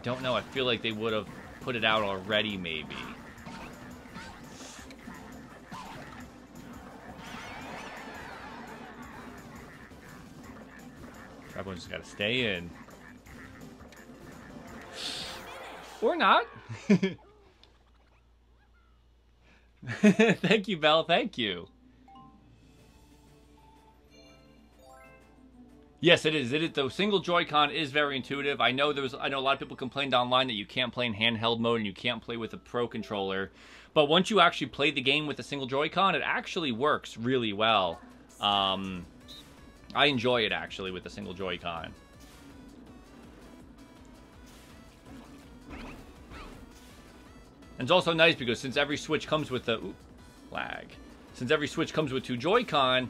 don't know. I feel like they would have put it out already, maybe. Everyone's just got to stay in. Or not. Thank you, Belle. Thank you. Yes, it is. The single Joy-Con is very intuitive. I know a lot of people complained online that you can't play in handheld mode and you can't play with a Pro controller. But once you actually play the game with a single Joy-Con, it actually works really well. I enjoy it, actually, with the single Joy-Con. And it's also nice because since every Switch comes with the... lag. Since every Switch comes with 2 Joy-Con,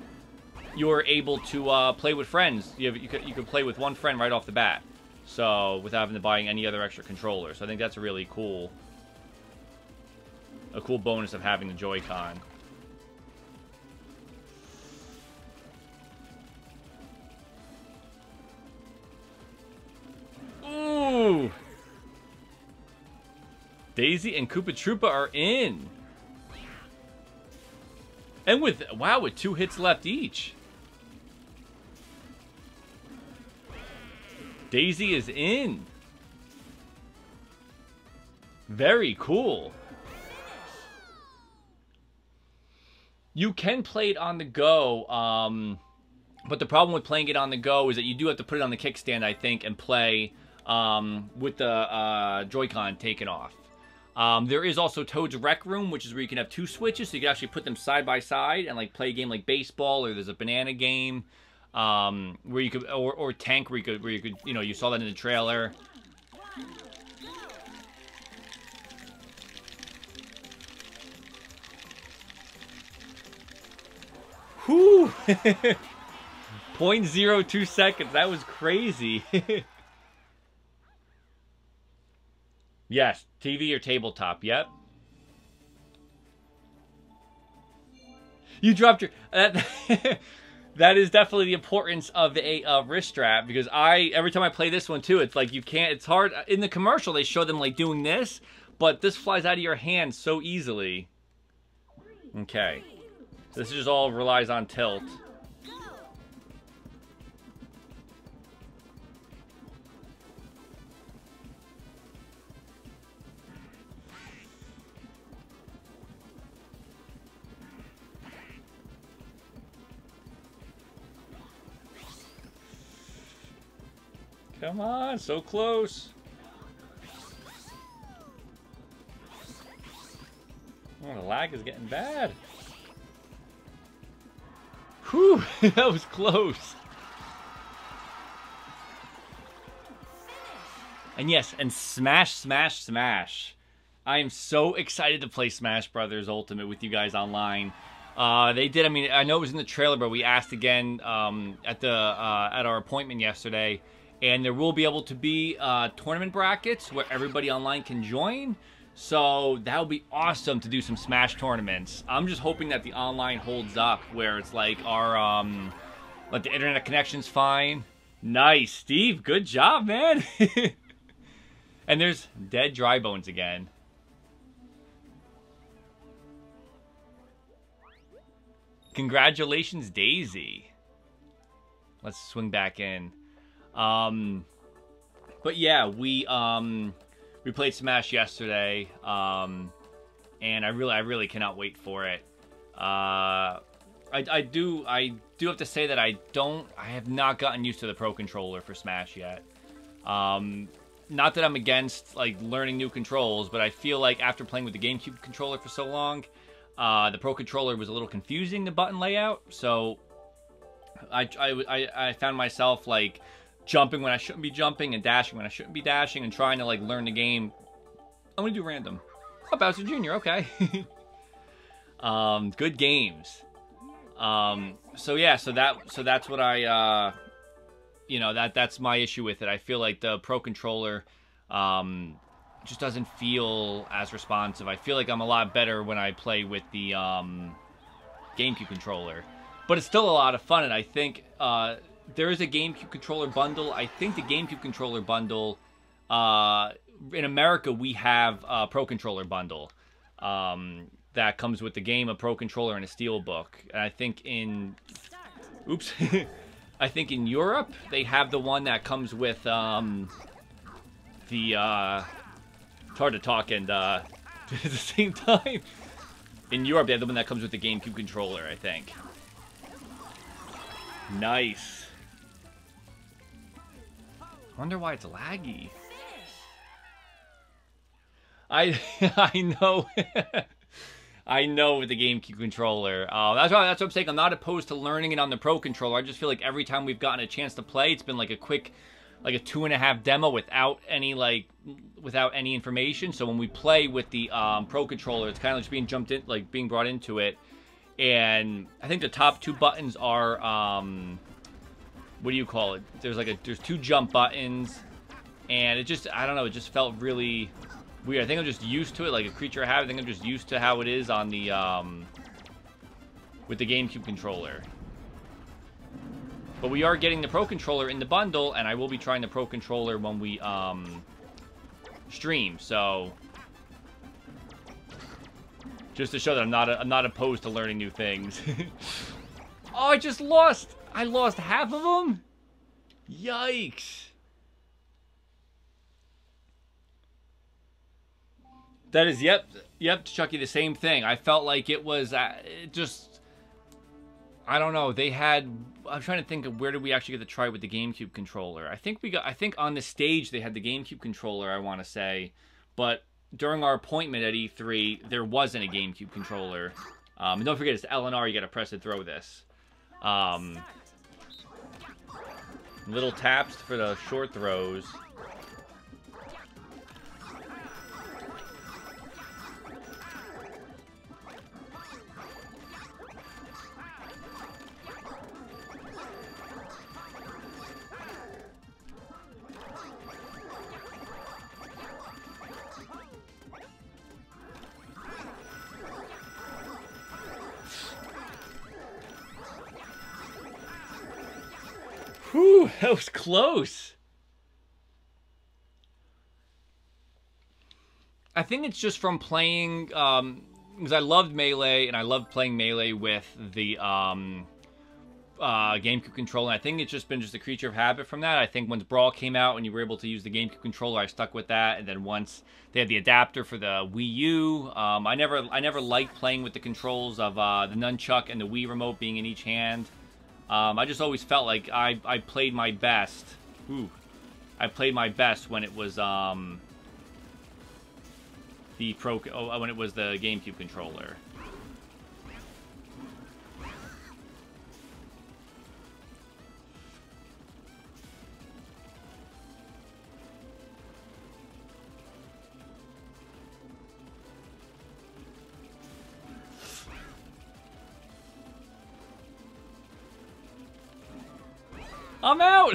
you're able to play with friends. You can play with 1 friend right off the bat. So, without having to buy any other extra controller. So I think that's a really cool... a cool bonus of having the Joy-Con. Daisy and Koopa Troopa are in. And with, wow, with 2 hits left each. Daisy is in. Very cool. You can play it on the go, but the problem with playing it on the go is that you do have to put it on the kickstand, I think, and play with the Joy-Con taken off. There is also Toad's Rec Room, which is where you can have 2 switches, so you can actually put them side by side and like play a game like baseball, or there's a banana game where you could, or tank where you could, you know, you saw that in the trailer. Whew! 0.02 seconds. That was crazy. Yes, TV or tabletop. Yep. You dropped your... That is definitely the importance of a wrist strap, because every time I play this one too, it's like you can't... It's hard. In the commercial, they show them like doing this, but this flies out of your hand so easily. Okay. This just all relies on tilt. Come on, so close. Oh, the lag is getting bad. Whew, that was close. And yes, and smash, smash, smash. I am so excited to play Smash Brothers Ultimate with you guys online. They did, I mean, I know it was in the trailer, but we asked again at our appointment yesterday, and there will be able to be tournament brackets where everybody online can join. So that would be awesome to do some Smash tournaments. I'm just hoping that the online holds up, where it's like our, like the internet connection's fine. Nice, Steve. Good job, man. And there's dead dry bones again. Congratulations, Daisy. Let's swing back in. But yeah, we played Smash yesterday, and I really cannot wait for it. I do have to say that I have not gotten used to the Pro Controller for Smash yet. Not that I'm against like learning new controls, but I feel like after playing with the GameCube controller for so long, the Pro Controller was a little confusing, the button layout. So I found myself like jumping when I shouldn't be jumping and dashing when I shouldn't be dashing, and trying to like learn the game. I'm gonna do random. Oh, Bowser Jr. Okay. Good games. So yeah, so that's what I you know, that's my issue with it. I feel like the Pro Controller just doesn't feel as responsive. I feel like I'm a lot better when I play with the GameCube controller, but it's still a lot of fun. And I think there is a GameCube controller bundle. I think the GameCube controller bundle, in America, we have a Pro Controller bundle that comes with the game, a Pro Controller, and a Steelbook. And I think in... Oops. I think in Europe, they have the one that comes with the... it's hard to talk and at the same time. In Europe, they have the one that comes with the GameCube controller, I think. Nice. Wonder why it's laggy. I know. I know with the GameCube controller. That's what I'm saying. I'm not opposed to learning it on the Pro Controller. I just feel like every time we've gotten a chance to play, it's been like a quick, like a 2.5 demo without any information. So when we play with the Pro Controller, it's kind of just being jumped in, like being brought into it. And I think the top 2 buttons are what do you call it? There's 2 jump buttons, and it just, I don't know, it just felt really weird. I think I'm just used to it, like a creature of habit. I think I'm just used to how it is on the with the GameCube controller. But we are getting the Pro Controller in the bundle, and I will be trying the Pro Controller when we stream. So Just to show that I'm not opposed to learning new things. Oh, I just lost. I lost half of them? Yikes. That is, yep, Chucky, the same thing. I felt like it was just, I don't know. They had, I'm trying to think of where did we actually get to try with the GameCube controller. I think on the stage they had the GameCube controller, I want to say. But during our appointment at E3, there wasn't a GameCube controller. And don't forget, it's LNR, you got to press and throw this. Little taps for the short throws. Whew, that was close. I think it's just from playing, because I loved Melee, and I loved playing Melee with the GameCube controller. And I think it's just been a creature of habit from that. I think once Brawl came out and you were able to use the GameCube controller, I stuck with that. And then once they had the adapter for the Wii U, I never liked playing with the controls of the nunchuck and the Wii remote being in each hand. I just always felt like I played my best. Ooh, I played my best when it was when it was the GameCube controller. I'm out!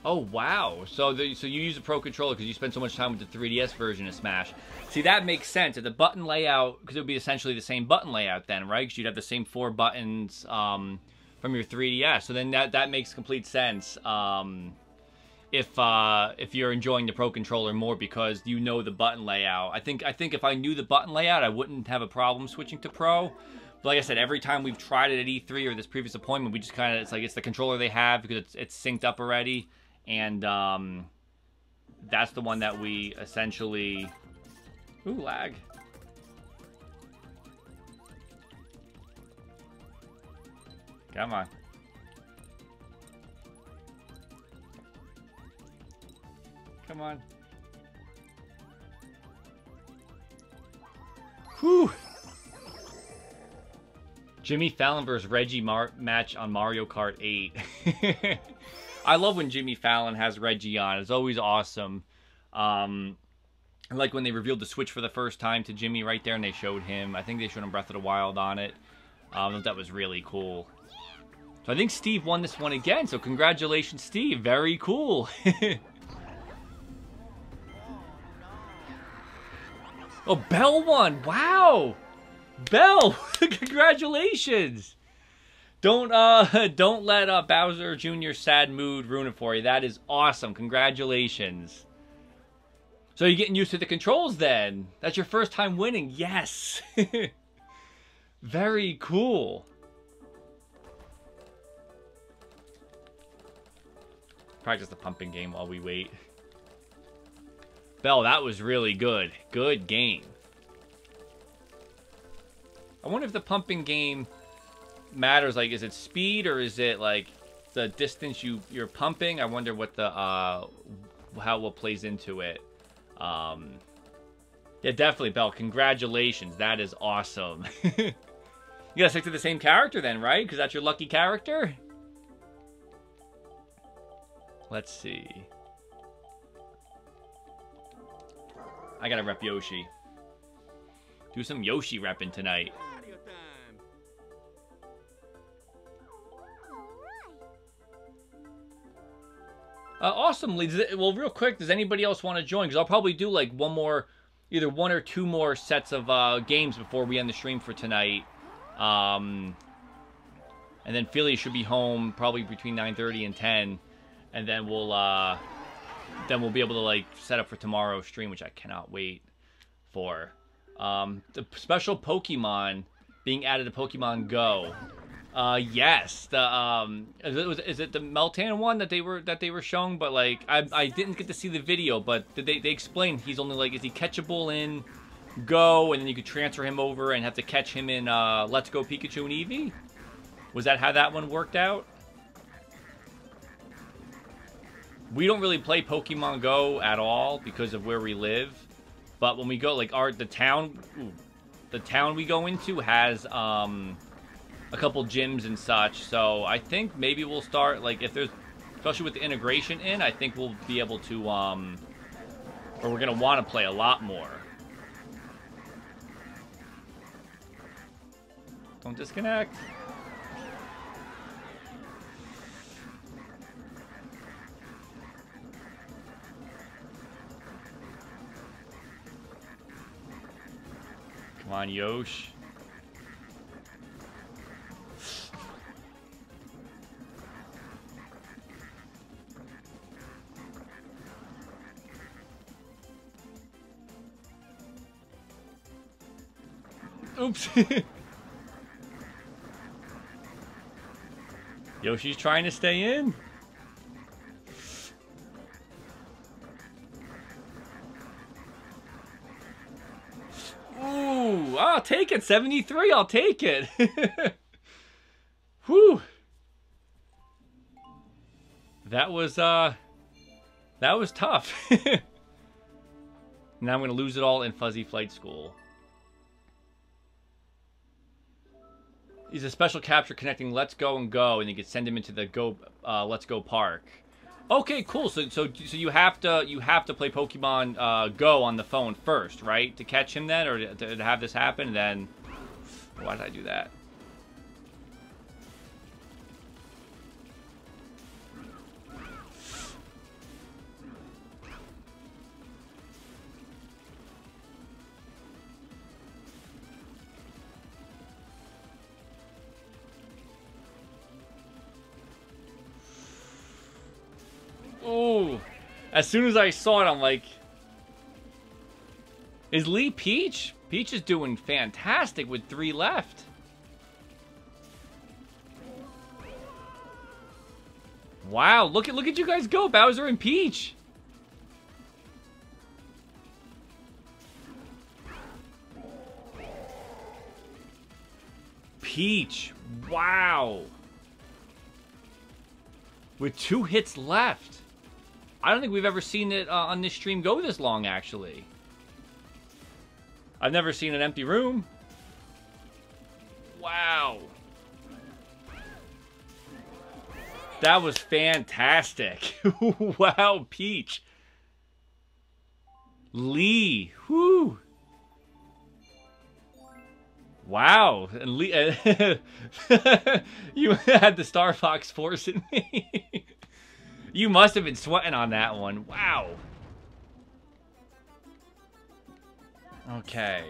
Oh, wow. So you use a Pro Controller because you spend so much time with the 3DS version of Smash. See, that makes sense. If the button layout, because it would be essentially the same button layout then, right? Because you'd have the same 4 buttons from your 3DS. So then that makes complete sense. If you're enjoying the Pro Controller more because you know the button layout. I think if I knew the button layout, I wouldn't have a problem switching to Pro. But like I said, every time we've tried it at E3 or this previous appointment, we just kind of, it's the controller they have because it's synced up already. And that's the one that we essentially... Ooh, lag. Come on. Come on. Whew. Jimmy Fallon versus Reggie match on Mario Kart 8. I love when Jimmy Fallon has Reggie on. It's always awesome. Like when they revealed the Switch for the first time to Jimmy right there and they showed him. I think they showed him Breath of the Wild on it. That was really cool. So I think Steve won this one again. So congratulations, Steve. Very cool. Oh, Belle won! Wow! Belle! Congratulations! Don't let Bowser Jr.'s sad mood ruin it for you. That is awesome. Congratulations. So you're getting used to the controls then. That's your first time winning. Yes! Very cool. Practice the pumping game while we wait. Belle, that was really good. Good game. I wonder if the pumping game matters. Like, is it speed or is it like the distance you're pumping? I wonder what the how it plays into it. Yeah, definitely, Belle. Congratulations. That is awesome. You gotta stick to the same character then, right? Because that's your lucky character. Let's see. I gotta rep Yoshi. Do some Yoshi repping tonight. Awesomely. Well, real quick, does anybody else want to join? Because I'll probably do like either one or two more sets of games before we end the stream for tonight. And then Felia should be home probably between 9:30 and 10. And then we'll be able to like set up for tomorrow's stream, which I cannot wait for. The special Pokemon being added to Pokemon Go. Yes, the is it the Meltan one that they were showing? But like I didn't get to see the video, but they explained he's only like, is he catchable in Go, and then you could transfer him over and have to catch him in Let's Go Pikachu and Eevee? Was that how that one worked out? We don't really play Pokemon Go at all because of where we live. But when we go, like, the town we go into has a couple gyms and such. So I think maybe we'll start, like, if there's, especially with the integration in, I think we'll be able to, or we're gonna want to play a lot more. Don't disconnect. Come on, Yosh. Oops. Yoshi's trying to stay in. Ooh, I'll take it. 73, I'll take it. Whew. That was tough. Now I'm going to lose it all in Fuzzy Flight School. He's a special capture connecting Let's Go and Go, and you can send him into the Let's Go Park. Okay, cool. So you have to play Pokemon Go on the phone first, right, to catch him then, or to have this happen. And then, why did I do that? Ooh, as soon as I saw it, I'm like, is Lee Peach? Peach is doing fantastic with 3 left. Wow, look at you guys go, Bowser and Peach. Peach, wow. With 2 hits left. I don't think we've ever seen it on this stream go this long, actually. I've never seen an empty room. Wow. That was fantastic. Wow, Peach. Lee. Whoo. Wow. And Lee, you had the Star Fox forcing me. You must have been sweating on that one. Wow. Okay.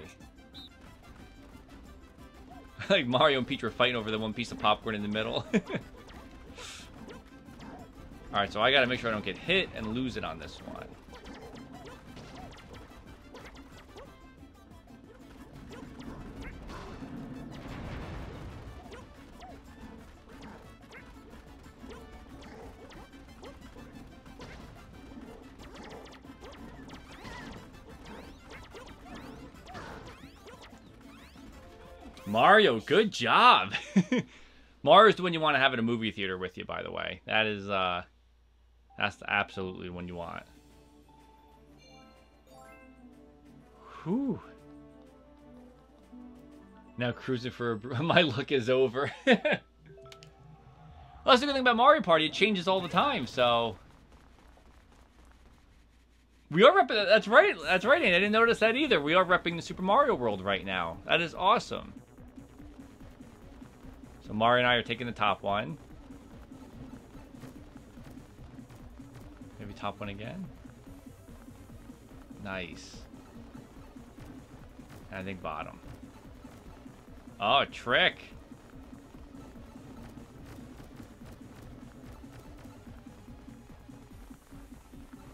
Like Mario and Peach were fighting over the one piece of popcorn in the middle. Alright, so I gotta make sure I don't get hit and lose it on this one. Mario, good job. Mario's the one you want to have in a movie theater with you, by the way. That is, that's absolutely the one you want. Whew. Now cruising for my look is over. Well, that's the good thing about Mario Party. It changes all the time, so... We are repping... That's right, Andy. I didn't notice that either. We are repping the Super Mario World right now. That is awesome. So Mario and I are taking the top one. Maybe top one again. Nice. And I think bottom. Oh, trick.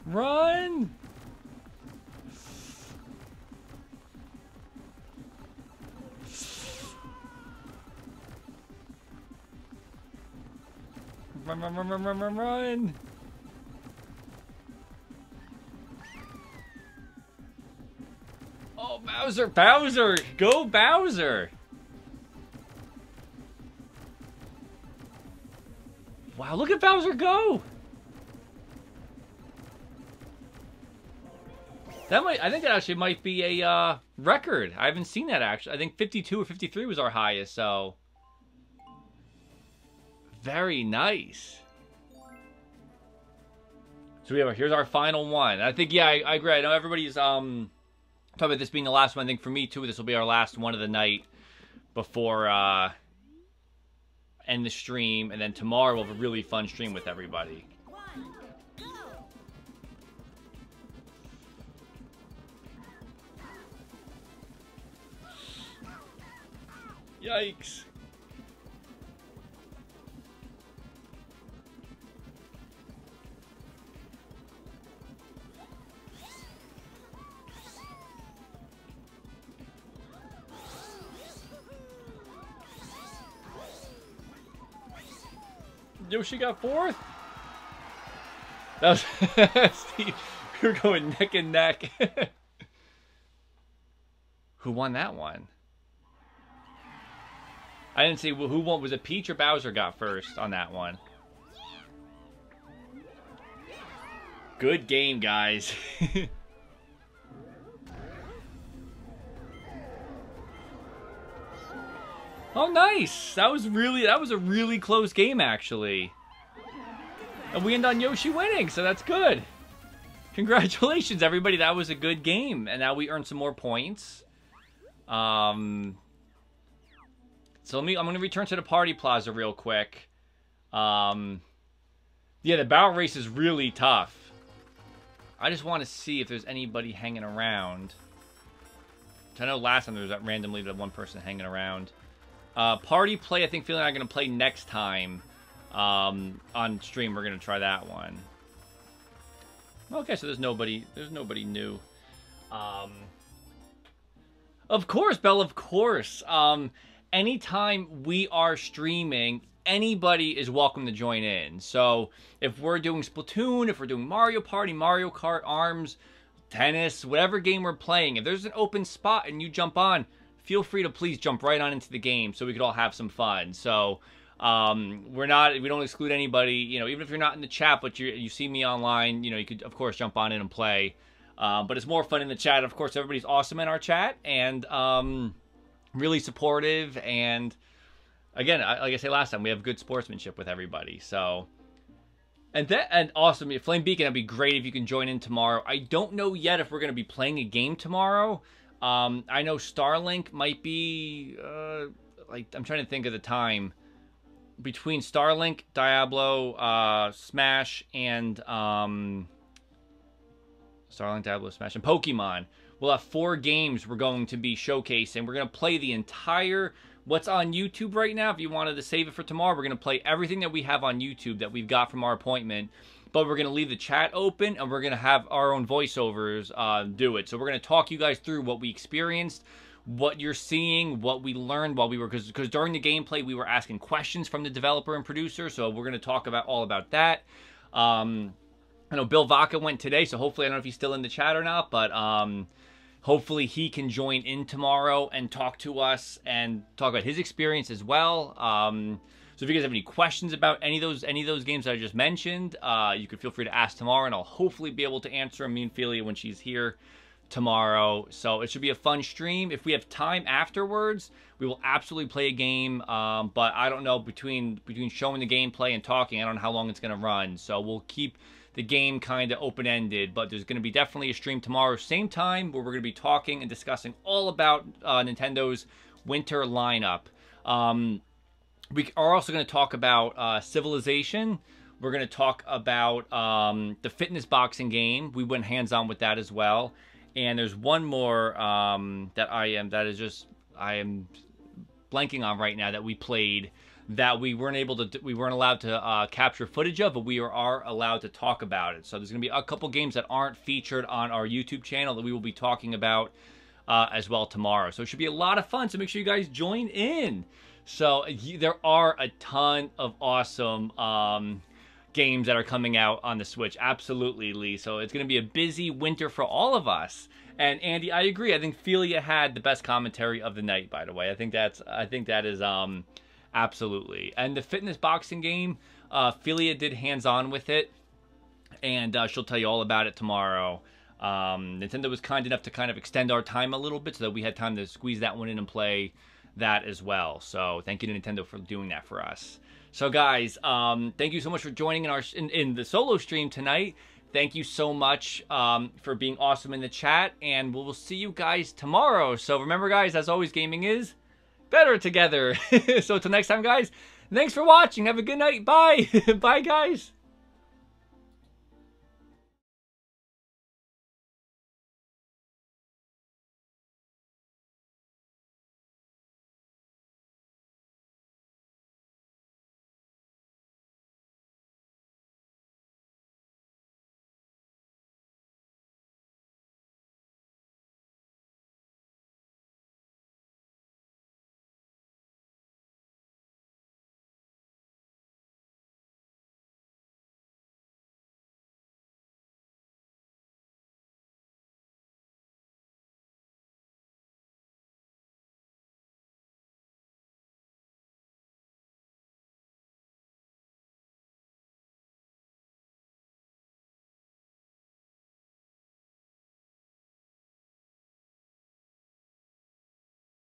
Run! Run, run, run, run, run, run, run! Oh, Bowser! Bowser! Go, Bowser! Wow, look at Bowser go! I think that actually might be a record. I haven't seen that actually. I think 52 or 53 was our highest, so very nice. So here's our final one. I think, yeah, I agree. I know everybody's talking about this being the last one. I think for me too, this will be our last one of the night before end the stream, and then tomorrow we'll have a really fun stream with everybody. Yikes. Yoshi got fourth? That was Steve. We were going neck and neck. Who won that one? I didn't see who won. Was it Peach or Bowser got first on that one? Good game, guys. Oh, nice. That was a really close game, actually. And we end on Yoshi winning, so that's good. Congratulations, everybody. That was a good game. And now we earn some more points. So I'm going to return to the party plaza real quick. Yeah, the battle race is really tough. I just want to see if there's anybody hanging around. I know last time there was randomly that one person hanging around. Party play, I think Felia and I are going to play next time. On stream, we're going to try that one. Okay, so there's nobody new. Of course, Belle, of course. Anytime we are streaming, anybody is welcome to join in. So if we're doing Splatoon, if we're doing Mario Party, Mario Kart, ARMS, tennis, whatever game we're playing, if there's an open spot and you jump on, feel free to please jump right on into the game so we could all have some fun. So we don't exclude anybody, you know, even if you're not in the chat, but you see me online, you know, you could of course jump on in and play. But it's more fun in the chat. Of course, everybody's awesome in our chat and really supportive. And again, like I said last time, we have good sportsmanship with everybody. So, and awesome, Flame Beacon, that'd be great if you can join in tomorrow. I don't know yet if we're going to be playing a game tomorrow. I know Starlink might be, like, I'm trying to think of the time. Between Starlink, Diablo, Smash, and, Starlink, Diablo, Smash, and Pokemon. We'll have 4 games we're going to be showcasing. We're going to play the entire, what's on YouTube right now. If you wanted to save it for tomorrow, we're going to play everything that we have on YouTube that we've got from our appointment. But we're going to leave the chat open, and we're going to have our own voiceovers do it. So we're going to talk you guys through what we experienced, what you're seeing, what we learned while we were... Because during the gameplay, we were asking questions from the developer and producer, so we're going to talk all about that. I know Bill Vaca went today, so hopefully, I don't know if he's still in the chat or not, but hopefully he can join in tomorrow and talk to us and talk about his experience as well. So if you guys have any questions about any of those games that I just mentioned, you could feel free to ask tomorrow, and I'll hopefully be able to answer them, me and Felia, when she's here tomorrow. So it should be a fun stream. If we have time afterwards, we will absolutely play a game. But I don't know, between showing the gameplay and talking, I don't know how long it's going to run. So we'll keep the game kind of open-ended. But there's going to be definitely a stream tomorrow, same time, where we're going to be talking and discussing all about Nintendo's winter lineup. We are also going to talk about Civilization. We're going to talk about the fitness boxing game. We went hands-on with that as well. And there's one more that I am blanking on right now that we played that we weren't allowed to capture footage of, but we are allowed to talk about it. So there's going to be a couple games that aren't featured on our YouTube channel that we will be talking about as well tomorrow. So it should be a lot of fun. So make sure you guys join in. So there are a ton of awesome games that are coming out on the Switch. Absolutely, Lee. So it's going to be a busy winter for all of us. And Andy, I agree. I think Felia had the best commentary of the night, by the way. I think that is absolutely. And the fitness boxing game, Felia did hands-on with it, and she'll tell you all about it tomorrow. Nintendo was kind enough to kind of extend our time a little bit so that we had time to squeeze that one in and play that as well. So thank you to Nintendo for doing that for us. So guys, thank you so much for joining in the solo stream tonight. Thank you so much for being awesome in the chat, and we'll see you guys tomorrow. So remember, guys, as always, gaming is better together. So until next time, guys, thanks for watching. Have a good night. Bye. Bye, guys.